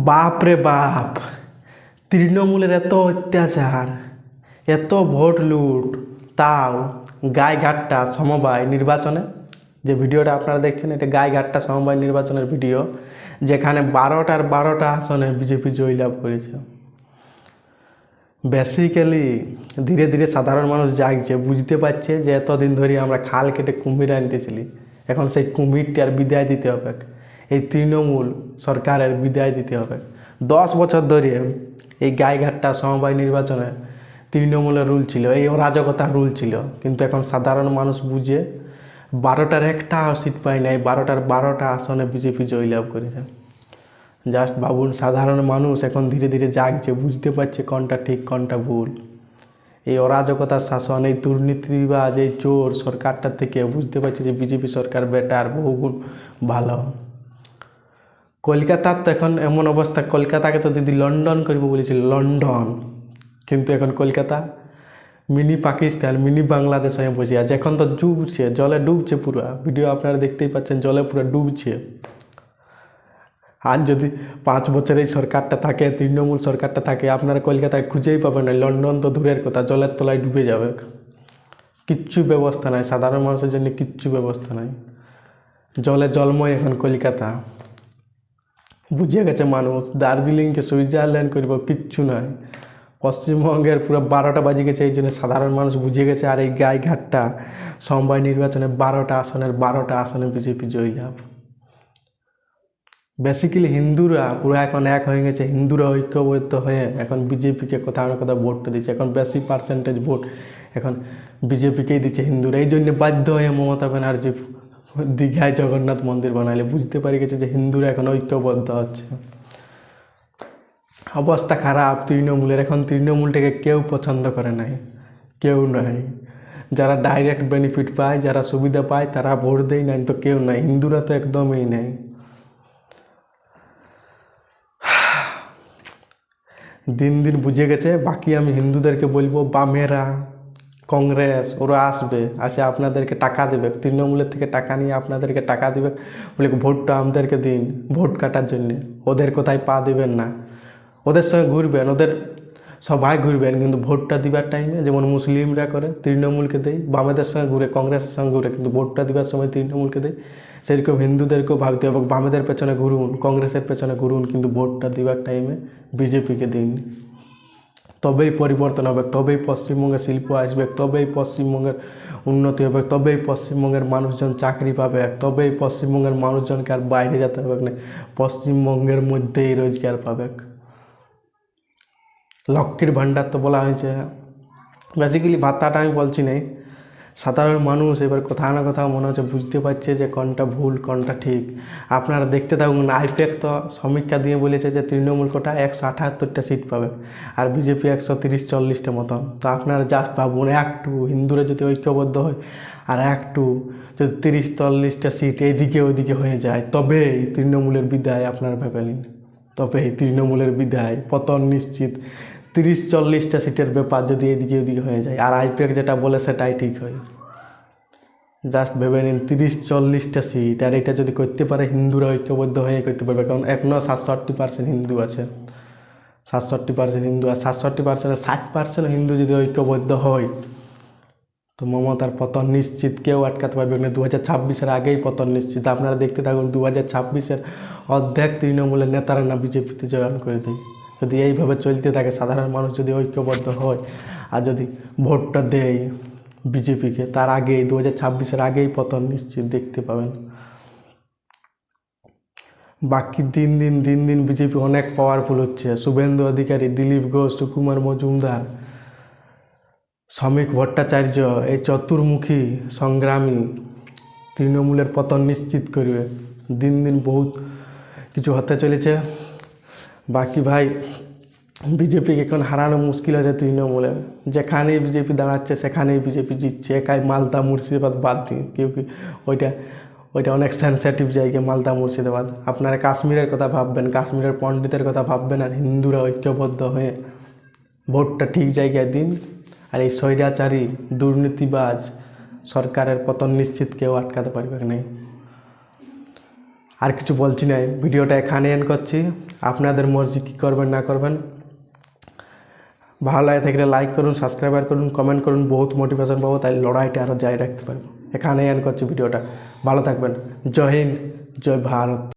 বাপ রে বাপ, তৃণমূলের এত অত্যাচার, এত ভোট লুট, তাও গাইঘাটটা সমবায় নির্বাচনে যে ভিডিওটা আপনারা দেখছেন, এটা গাইঘাটটা সমবায় নির্বাচনের ভিডিও, যেখানে 12টা আসনে বিজেপি জয়লাভ করেছে। বেসিক্যালি ধীরে ধীরে সাধারণ মানুষ জাগছে, বুঝতে পারছে যে এতদিন ধরে আমরা খাল কেটে কুমির আনতেছিলি, এখন সেই কুমিরটার বিদায় দিতে হবে, এই তৃণমূল সরকারের বিদায় দিতে হবে। 10 বছর ধরে এই গাইঘাটটা সমবায় নির্বাচনে তৃণমূলের রুল ছিল, এই অরাজকতার রুল ছিল, কিন্তু এখন সাধারণ মানুষ বুঝে 12টার একটা সিট পায় নাই, 12টার 12টা আসনে বিজেপি জয়লাভ করেছে। জাস্ট ভাবুন, সাধারণ মানুষ এখন ধীরে ধীরে জাগছে, বুঝতে পারছে কোনটা ঠিক কোনটা ভুল। এই অরাজকতার শাসন, এই দুর্নীতিবাজ, এই চোর সরকারটার থেকে বুঝতে পারছে যে বিজেপি সরকার বেটার, বহুগুণ ভালো। কলকাতার তো এখন এমন অবস্থা, কলকাতাকে তো দিদি লন্ডন করবো বলেছিল, লন্ডন, কিন্তু এখন কলকাতা মিনি পাকিস্তান, মিনি বাংলাদেশ হয়ে বসে আছে। এখন তো ডুবছে, জলে ডুবছে পুরো, ভিডিও আপনারা দেখতেই পাচ্ছেন, জলে পুরো ডুবছে। আর যদি 5 বছর এই সরকারটা থাকে, তৃণমূল সরকারটা থাকে, আপনারা কলকাতায় খুঁজেই পাবেন না, লন্ডন তো দূরের কথা, জলের তলায় ডুবে যাবে। কিচ্ছু ব্যবস্থা নাই, সাধারণ মানুষের জন্য কিচ্ছু ব্যবস্থা নাই, জলে জলময় এখন কলকাতা। বুঝে গেছে মানুষ, দার্জিলিংকে সুইজারল্যান্ড করব, কিচ্ছু নয়। পশ্চিমবঙ্গের পুরো 12টা বাজে গেছে, এই জন্য সাধারণ মানুষ বুঝে গেছে। আর এই গাইঘাটটা সমবায় নির্বাচনে 12টা আসনে বিজেপি জয়লাভ। বেসিক্যালি হিন্দুরা পুরো এখন এক হয়ে গেছে, হিন্দুরা ঐক্যবদ্ধ হয়ে এখন বিজেপিকে কোথাও না কোথাও ভোটটা দিচ্ছে, এখন বেশি পার্সেন্টেজ ভোট এখন বিজেপিকেই দিচ্ছে হিন্দুরা। এই জন্য বাধ্য হয়ে মমতা ব্যানার্জি দীঘায় জগন্নাথ মন্দির বানাইলে বুঝতে পারি গেছে যে হিন্দুরা এখন ঐক্যবদ্ধ হচ্ছে। অবস্থা খারাপ তৃণমূলের, এখন তৃণমূলটাকে কেউ পছন্দ করে নাই, কেউ নয়। যারা ডাইরেক্ট বেনিফিট পায়, যারা সুবিধা পায়, তারা ভোট দেয়, নাই তো কেউ নাই। হিন্দুরা তো একদমই নেই। দিন দিন বুঝে গেছে। বাকি আমি হিন্দুদেরকে বলবো, বামেরা, কংগ্রেস, ওরা আসে আপনাদেরকে টাকা দেবে, তৃণমূলের থেকে টাকা নিয়ে আপনাদেরকে টাকা দেবে, বলে ভোটটা আমাদেরকে দিন ভোট কাটার জন্যে। ওদের কোথায় পা দেবেন না, ওদের সঙ্গে ঘুরবেন, ওদের সবাই ঘুরবেন, কিন্তু ভোটটা দিবার টাইমে যেমন মুসলিমরা করে তৃণমূলকে দেয়, বামেদের সঙ্গে ঘুরে, কংগ্রেসের সঙ্গে ঘুরে, কিন্তু ভোটটা দিবার সময় তৃণমূলকে দেয়। সেরকম হিন্দুদেরকেও ভাবতে হবে, বামেদের পেছনে ঘুরুন, কংগ্রেসের পেছনে ঘুরুন, কিন্তু ভোটটা দিবার টাইমে বিজেপিকে দিন। তবেই পরিবর্তন হবে, তবেই পশ্চিমবঙ্গে শিল্প আসবে, তবেই পশ্চিমবঙ্গের উন্নতি হবে, তবেই পশ্চিমবঙ্গের মানুষজন চাকরি পাবে, তবেই পশ্চিমবঙ্গের মানুষজনকে আর বাইরে যেতে হবে না, পশ্চিমবঙ্গের মধ্যেই রোজগার পাবে। লক্ষ্মীর ভাণ্ডার তো বলা হয়েছে, বেসিক্যালি ভাতাটা আমি বলছি না। সাধারণ মানুষ এবার কোথাও না কোথাও মনে হচ্ছে বুঝতে পারছে যে কোনটা ভুল কোনটা ঠিক। আপনারা দেখতে থাকুন, আইপ্যাক তো সমীক্ষা দিয়ে বলেছে যে তৃণমূল কোটা 178টা সিট পাবে, আর বিজেপি 130-140টা মতন। তো আপনারা জাস্ট ভাবুন, একটু হিন্দুরা যদি ঐক্যবদ্ধ হয়, আর একটু যদি 30-40টা সিট এইদিকে ওইদিকে হয়ে যায়, তবেই তৃণমূলের বিদায়। আপনারা ভেবে নিন, তবেই তৃণমূলের বিদায়, পতন নিশ্চিত। 30-40টা সিটের ব্যাপার যদি এদিকে ওদিকে হয়ে যায়, আর আইপ্যাক যেটা বলে সেটাই ঠিক হয়। জাস্ট ভেবে নিন, 30-40টা সিট, আর এটা যদি করতে পারে হিন্দুরা ঐক্যবদ্ধ হয়ে করতে পারবে, কারণ এখনও 67% হিন্দু আছে, 67% হিন্দু, আর 67%-এ 60% হিন্দু যদি ঐক্যবদ্ধ হয়, তো মমতার পতন নিশ্চিত, কেউ আটকাতে পারবে না। 2026-এর আগেই পতন নিশ্চিত। আপনারা দেখতে থাকুন, 2026-এর অর্ধেক তৃণমূলের নেতারা না বিজেপিতে জয়েন করে দেয়। যদি এইভাবে চলতে থাকে, সাধারণ মানুষ যদি ঐক্যবদ্ধ হয় আর যদি ভোটটা দেয় বিজেপিকে, তার আগেই 2026-এর আগেই পতন নিশ্চিত দেখতে পাবেন। বাকি দিন দিন বিজেপি অনেক পাওয়ারফুল হচ্ছে। শুভেন্দু অধিকারী, দিলীপ ঘোষ, সুকুমার মজুমদার, শ্রমিক ভট্টাচার্য, এই চতুর্মুখী সংগ্রামী তৃণমূলের পতন নিশ্চিত করবে। দিন দিন বহুত কিছু হতে চলেছে। বাকি ভাই, বিজেপিকে এখন হারানো মুশকিল আছে তৃণমূলের। যেখানেই বিজেপি দাঁড়াচ্ছে সেখানেই বিজেপি জিতছে। একাই মালদা মুর্শিদাবাদ বাদ দিয়ে, কেউ কি ওইটা অনেক সেন্সিটিভ জায়গা, মালদা মুর্শিদাবাদ। আপনারা কাশ্মীরের কথা ভাববেন, কাশ্মীরের পণ্ডিতের কথা ভাববেন, আর হিন্দুরা ঐক্যবদ্ধ হয়ে ভোটটা ঠিক জায়গায় দিন। আর এই স্বৈরাচারী দুর্নীতিবাজ সরকারের পতন নিশ্চিত, কেউ আটকাতে পারবে না। আর কিছু বলছি না, ভিডিওটা এখানে এন্ড করছি। আপনাদের মর্জি কী করবেন না করবেন। ভালো লাগে থাকলে লাইক করুন, সাবস্ক্রাইবার করুন, কমেন্ট করুন, বহুত মোটিভেশন পাবো, তাই লড়াইটা আরও জারি রাখতে পারবো। এখানে এন্ড করছি ভিডিওটা। ভালো থাকবেন। জয় হিন্দ, জয় ভারত।